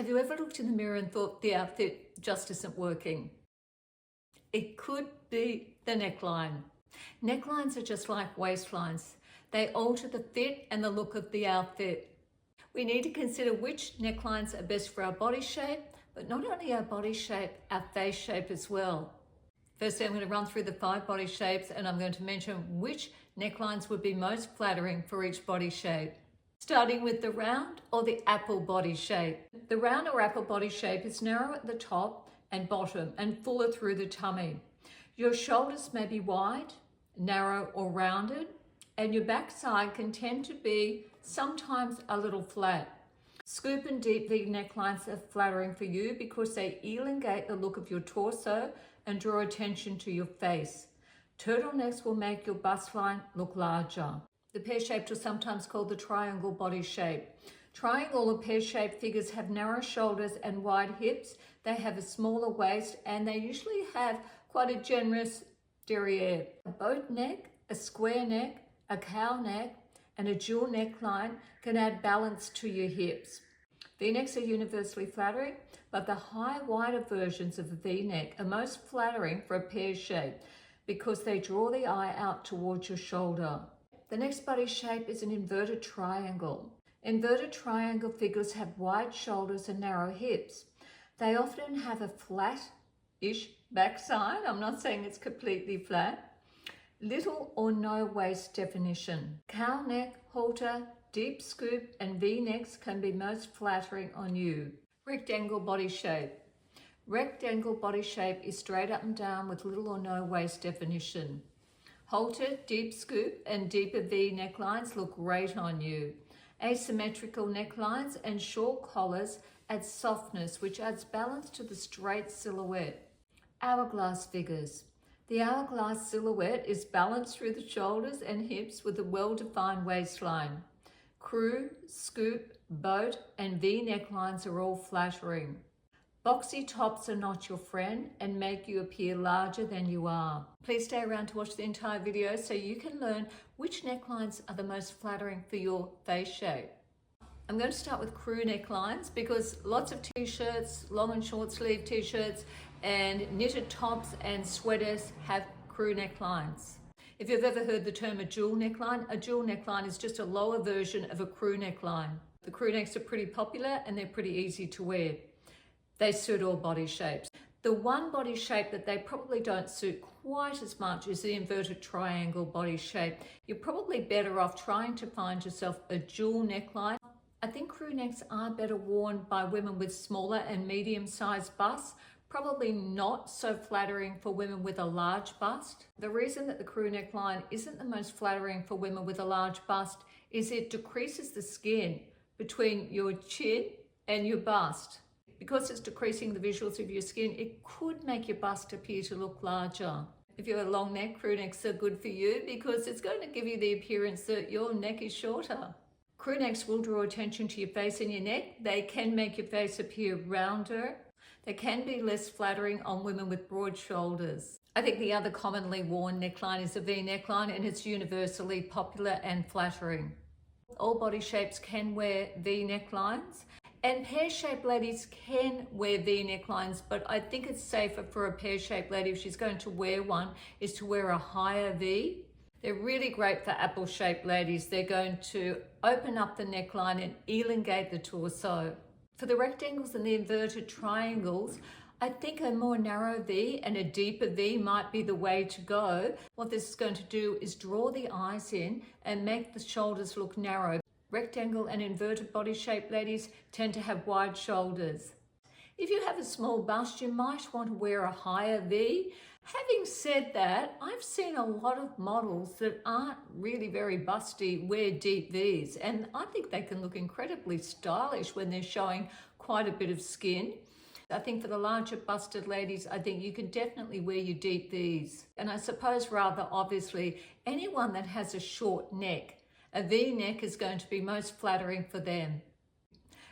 Have you ever looked in the mirror and thought the outfit just isn't working? It could be the neckline. Necklines are just like waistlines. They alter the fit and the look of the outfit. We need to consider which necklines are best for our body shape, but not only our body shape, our face shape as well. Firstly, I'm going to run through the 5 body shapes and I'm going to mention which necklines would be most flattering for each body shape. Starting with the round or the apple body shape. The round or apple body shape is narrow at the top and bottom and fuller through the tummy. Your shoulders may be wide, narrow or rounded, and your backside can tend to be sometimes a little flat. Scoop and deep V necklines are flattering for you because they elongate the look of your torso and draw attention to your face. Turtlenecks will make your bust line look larger. The pear-shaped, or sometimes called the triangle body shape. Triangle or pear-shaped figures have narrow shoulders and wide hips. They have a smaller waist and they usually have quite a generous derriere. A boat neck, a square neck, a cow neck, and a dual neckline can add balance to your hips. V-necks are universally flattering, but the high, wider versions of a V-neck are most flattering for a pear shape because they draw the eye out towards your shoulder. The next body shape is an inverted triangle. Inverted triangle figures have wide shoulders and narrow hips. They often have a flat-ish backside. I'm not saying it's completely flat. Little or no waist definition. Cow neck, halter, deep scoop, and V-necks can be most flattering on you. Rectangle body shape. Rectangle body shape is straight up and down with little or no waist definition. Halter, deep scoop, and deeper V necklines look great on you. Asymmetrical necklines and short collars add softness, which adds balance to the straight silhouette. Hourglass figures. The hourglass silhouette is balanced through the shoulders and hips with a well-defined waistline. Crew, scoop, boat, and V necklines are all flattering. Boxy tops are not your friend and make you appear larger than you are. Please stay around to watch the entire video so you can learn which necklines are the most flattering for your face shape. I'm going to start with crew necklines because lots of t-shirts, long and short sleeve t-shirts, and knitted tops and sweaters have crew necklines. If you've ever heard the term a dual neckline is just a lower version of a crew neckline. The crew necks are pretty popular and they're pretty easy to wear. They suit all body shapes. The one body shape that they probably don't suit quite as much is the inverted triangle body shape. You're probably better off trying to find yourself a dual neckline. I think crew necks are better worn by women with smaller and medium-sized busts, probably not so flattering for women with a large bust. The reason that the crew neckline isn't the most flattering for women with a large bust is it decreases the skin between your chin and your bust. Because it's decreasing the visuals of your skin, it could make your bust appear to look larger. If you're a long neck, crew necks are good for you because it's going to give you the appearance that your neck is shorter. Crew necks will draw attention to your face and your neck. They can make your face appear rounder. They can be less flattering on women with broad shoulders. I think the other commonly worn neckline is a V neckline and it's universally popular and flattering. All body shapes can wear V necklines. And pear-shaped ladies can wear V necklines, but I think it's safer for a pear-shaped lady, if she's going to wear one, is to wear a higher V. They're really great for apple-shaped ladies. They're going to open up the neckline and elongate the torso. For the rectangles and the inverted triangles, I think a more narrow V and a deeper V might be the way to go. What this is going to do is draw the eyes in and make the shoulders look narrow. Rectangle and inverted body shape ladies tend to have wide shoulders. If you have a small bust, you might want to wear a higher V. Having said that, I've seen a lot of models that aren't really very busty wear deep Vs, and I think they can look incredibly stylish when they're showing quite a bit of skin. I think for the larger busted ladies, I think you can definitely wear your deep Vs. And I suppose rather obviously, anyone that has a short neck, a V-neck is going to be most flattering for them.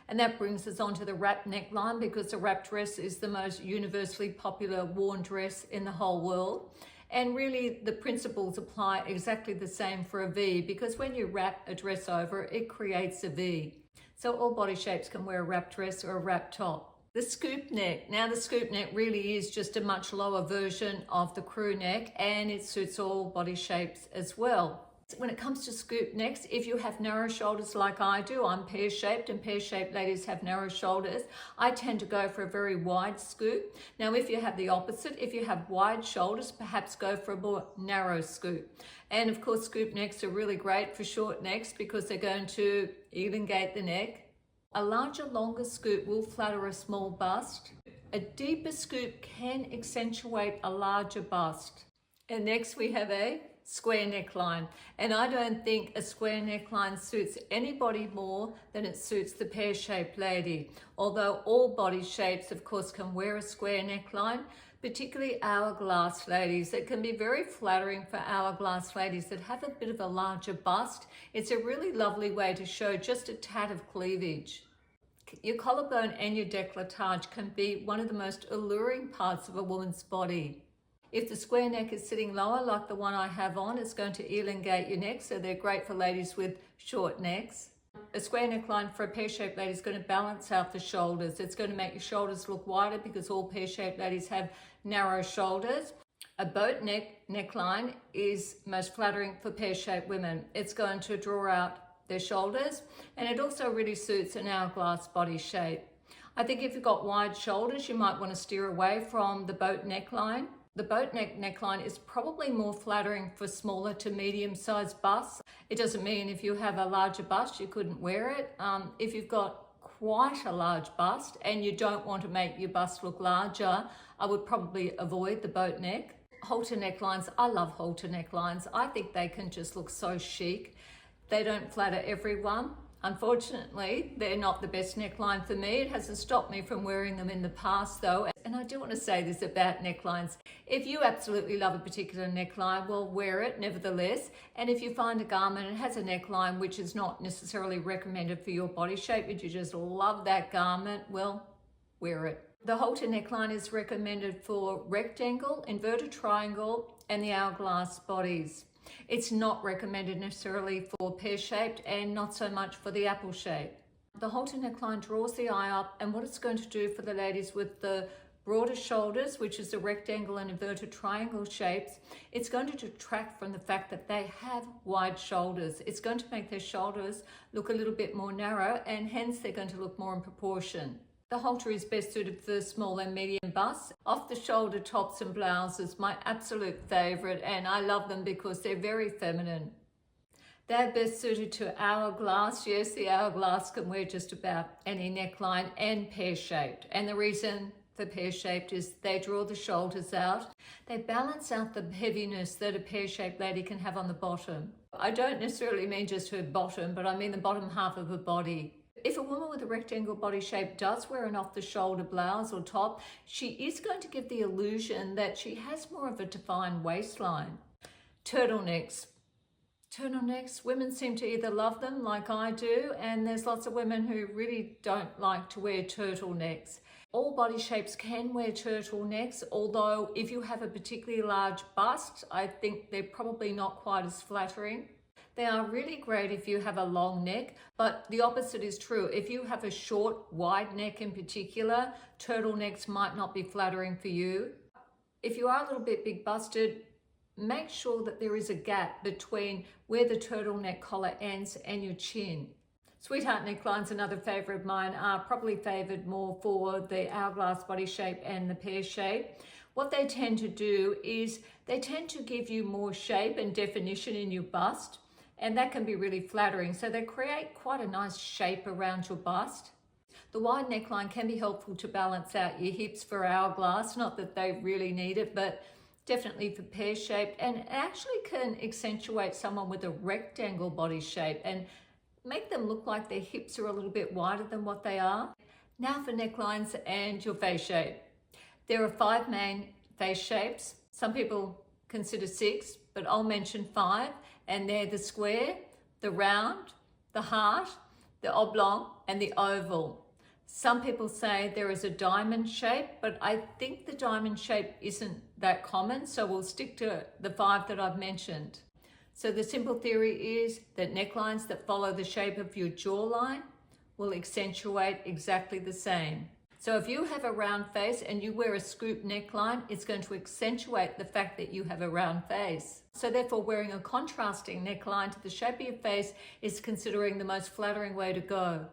And that brings us on to the wrap neckline because the wrap dress is the most universally popular worn dress in the whole world. And really the principles apply exactly the same for a V because when you wrap a dress over, it creates a V. So all body shapes can wear a wrap dress or a wrap top. The scoop neck. Now the scoop neck really is just a much lower version of the crew neck, and it suits all body shapes as well. When it comes to scoop necks, if you have narrow shoulders like I do, I'm pear-shaped, and pear-shaped ladies have narrow shoulders, I tend to go for a very wide scoop. Now if you have the opposite, if you have wide shoulders, perhaps go for a more narrow scoop. And of course scoop necks are really great for short necks because they're going to elongate the neck. A larger, longer scoop will flatter a small bust. A deeper scoop can accentuate a larger bust. And next we have a square neckline. And I don't think a square neckline suits anybody more than it suits the pear-shaped lady. Although all body shapes, of course, can wear a square neckline, particularly hourglass ladies. It can be very flattering for hourglass ladies that have a bit of a larger bust. It's a really lovely way to show just a tad of cleavage. Your collarbone and your décolletage can be one of the most alluring parts of a woman's body. If the square neck is sitting lower, like the one I have on, it's going to elongate your neck, so they're great for ladies with short necks. A square neckline for a pear-shaped lady is going to balance out the shoulders. It's going to make your shoulders look wider because all pear-shaped ladies have narrow shoulders. A boat neckline is most flattering for pear-shaped women. It's going to draw out their shoulders, and it also really suits an hourglass body shape. I think if you've got wide shoulders, you might want to steer away from the boat neckline. The boat neckline is probably more flattering for smaller to medium-sized busts. It doesn't mean if you have a larger bust you couldn't wear it. If you've got quite a large bust and you don't want to make your bust look larger, I would probably avoid the boat neck. Halter necklines, I love halter necklines. I think they can just look so chic. They don't flatter everyone. Unfortunately, they're not the best neckline for me. It hasn't stopped me from wearing them in the past though. And I do want to say this about necklines. If you absolutely love a particular neckline, well, wear it nevertheless. And if you find a garment and it has a neckline which is not necessarily recommended for your body shape, but you just love that garment, well, wear it. The halter neckline is recommended for rectangle, inverted triangle, and the hourglass bodies. It's not recommended necessarily for pear-shaped and not so much for the apple shape. The halter neckline draws the eye up, and what it's going to do for the ladies with the broader shoulders, which is the rectangle and inverted triangle shapes, it's going to detract from the fact that they have wide shoulders. It's going to make their shoulders look a little bit more narrow, and hence they're going to look more in proportion. The halter is best suited for small and medium busts. Off-the-shoulder tops and blouses, my absolute favourite, and I love them because they're very feminine. They're best suited to hourglass. Yes, the hourglass can wear just about any neckline, and pear-shaped. And the reason for pear-shaped is they draw the shoulders out. They balance out the heaviness that a pear-shaped lady can have on the bottom. I don't necessarily mean just her bottom, but I mean the bottom half of her body. If a woman with a rectangle body shape does wear an off-the-shoulder blouse or top, she is going to give the illusion that she has more of a defined waistline. Turtlenecks. Turtlenecks, women seem to either love them like I do, and there's lots of women who really don't like to wear turtlenecks. All body shapes can wear turtlenecks, although if you have a particularly large bust, I think they're probably not quite as flattering. They are really great if you have a long neck, but the opposite is true. If you have a short, wide neck in particular, turtlenecks might not be flattering for you. If you are a little bit big busted, make sure that there is a gap between where the turtleneck collar ends and your chin. Sweetheart necklines, another favourite of mine, are probably favoured more for the hourglass body shape and the pear shape. What they tend to do is they tend to give you more shape and definition in your bust, and that can be really flattering. So they create quite a nice shape around your bust. The wide neckline can be helpful to balance out your hips for hourglass, not that they really need it, but definitely for pear-shaped, and it actually can accentuate someone with a rectangle body shape and make them look like their hips are a little bit wider than what they are. Now for necklines and your face shape. There are 5 main face shapes. Some people consider 6, but I'll mention 5, and they're the square, the round, the heart, the oblong, and the oval. Some people say there is a diamond shape, but I think the diamond shape isn't that common, so we'll stick to the 5 that I've mentioned. So the simple theory is that necklines that follow the shape of your jawline will accentuate exactly the same. So if you have a round face and you wear a scoop neckline, it's going to accentuate the fact that you have a round face. So therefore, wearing a contrasting neckline to the shape of your face is considering the most flattering way to go.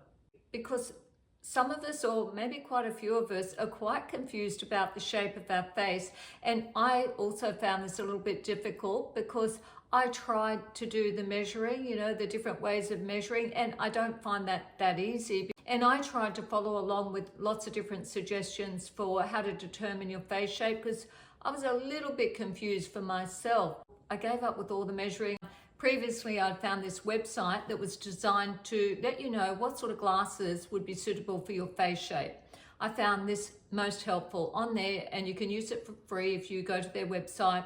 Because some of us, or maybe quite a few of us, are quite confused about the shape of our face. And I also found this a little bit difficult because I tried to do the measuring, the different ways of measuring, and I don't find that easy. And I tried to follow along with lots of different suggestions for how to determine your face shape because I was a little bit confused for myself. I gave up with all the measuring. Previously, I'd found this website that was designed to let you know what sort of glasses would be suitable for your face shape. I found this most helpful on there, and you can use it for free if you go to their website.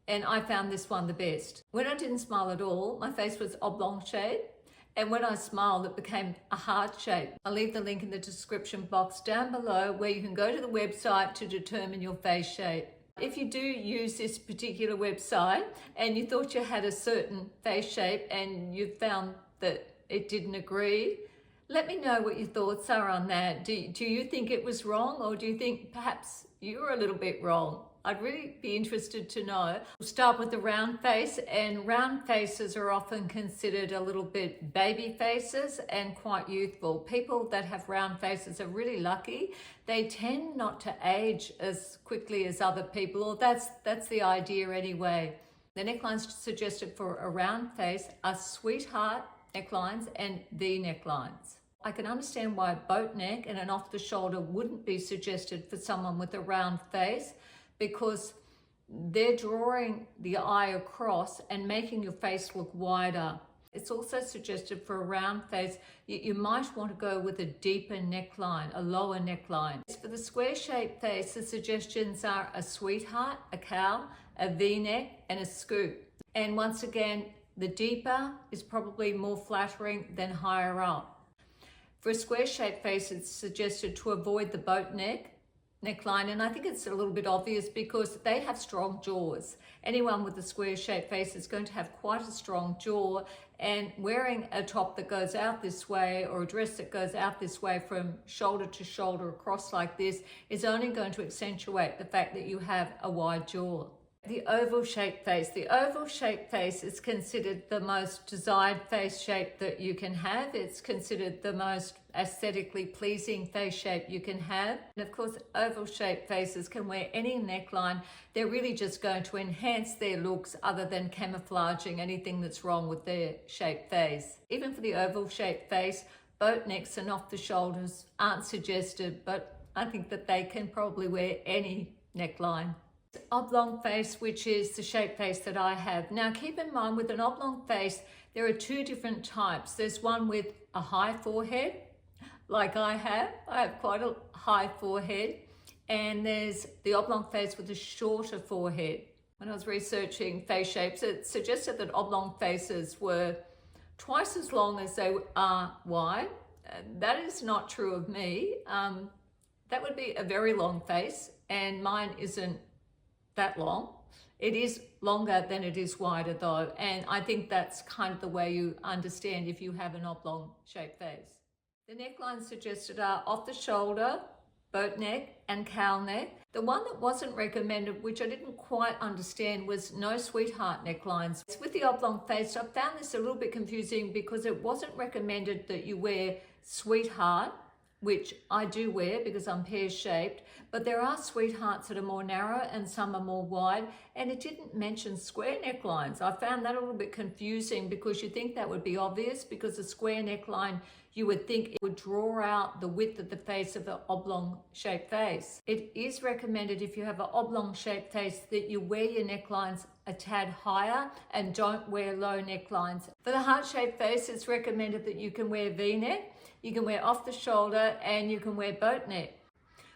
And I found this one the best. When I didn't smile at all, my face was oblong shape. And when I smiled, it became a heart shape. I'll leave the link in the description box down below where you can go to the website to determine your face shape. If you do use this particular website and you thought you had a certain face shape and you found that it didn't agree, let me know what your thoughts are on that. Do you think it was wrong, or do you think perhaps you were a little bit wrong? I'd really be interested to know. We'll start with the round face, and round faces are often considered a little bit baby faces and quite youthful. People that have round faces are really lucky. They tend not to age as quickly as other people, or that's the idea anyway. The necklines suggested for a round face are sweetheart necklines and V necklines. I can understand why a boat neck and an off the shoulder wouldn't be suggested for someone with a round face, because they're drawing the eye across and making your face look wider. It's also suggested for a round face, you might want to go with a deeper neckline, a lower neckline. For the square shaped face, the suggestions are a sweetheart, a cowl, a V-neck, and a scoop. And once again, the deeper is probably more flattering than higher up. For a square shaped face, it's suggested to avoid the boat neckline, and I think it's a little bit obvious because they have strong jaws. Anyone with a square shaped face is going to have quite a strong jaw, and wearing a top that goes out this way or a dress that goes out this way from shoulder to shoulder across like this is only going to accentuate the fact that you have a wide jaw. The oval shaped face. The oval shaped face is considered the most desired face shape that you can have. It's considered the most aesthetically pleasing face shape you can have. And of course, oval shaped faces can wear any neckline. They're really just going to enhance their looks other than camouflaging anything that's wrong with their shaped face. Even for the oval shaped face, boat necks and off the shoulders aren't suggested, but I think that they can probably wear any neckline. Oblong face, which is the shape face that I have. Now keep in mind, with an oblong face there are two different types. There's one with a high forehead like I have quite a high forehead, and there's the oblong face with a shorter forehead. When I was researching face shapes, it suggested that oblong faces were twice as long as they are wide. That is not true of me. That would be a very long face, and mine isn't that long. It is longer than it is wider though, and I think that's kind of the way you understand if you have an oblong shaped face. The necklines suggested are off the shoulder, boat neck, and cowl neck. The one that wasn't recommended, which I didn't quite understand, was no sweetheart necklines. With the oblong face, I found this a little bit confusing because it wasn't recommended that you wear sweetheart, which I do wear because I'm pear-shaped, but there are sweethearts that are more narrow and some are more wide, and it didn't mention square necklines. I found that a little bit confusing because you think that would be obvious, because a square neckline, you would think it would draw out the width of the face of an oblong shaped face. It is recommended if you have an oblong shaped face that you wear your necklines a tad higher and don't wear low necklines. For the heart-shaped face, it's recommended that you can wear V-neck, you can wear off the shoulder, and you can wear boat neck.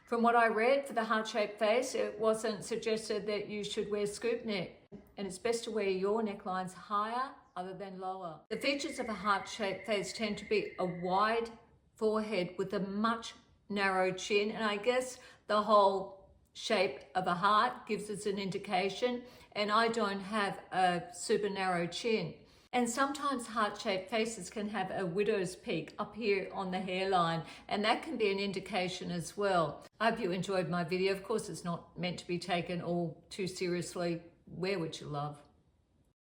From what I read, for the heart-shaped face, it wasn't suggested that you should wear scoop neck, and it's best to wear your necklines higher other than lower. The features of a heart-shaped face tend to be a wide forehead with a much narrow chin, and I guess the whole shape of a heart gives us an indication, and I don't have a super narrow chin. And sometimes heart-shaped faces can have a widow's peak up here on the hairline, and that can be an indication as well. I hope you enjoyed my video. Of course, it's not meant to be taken all too seriously. Wear what you love.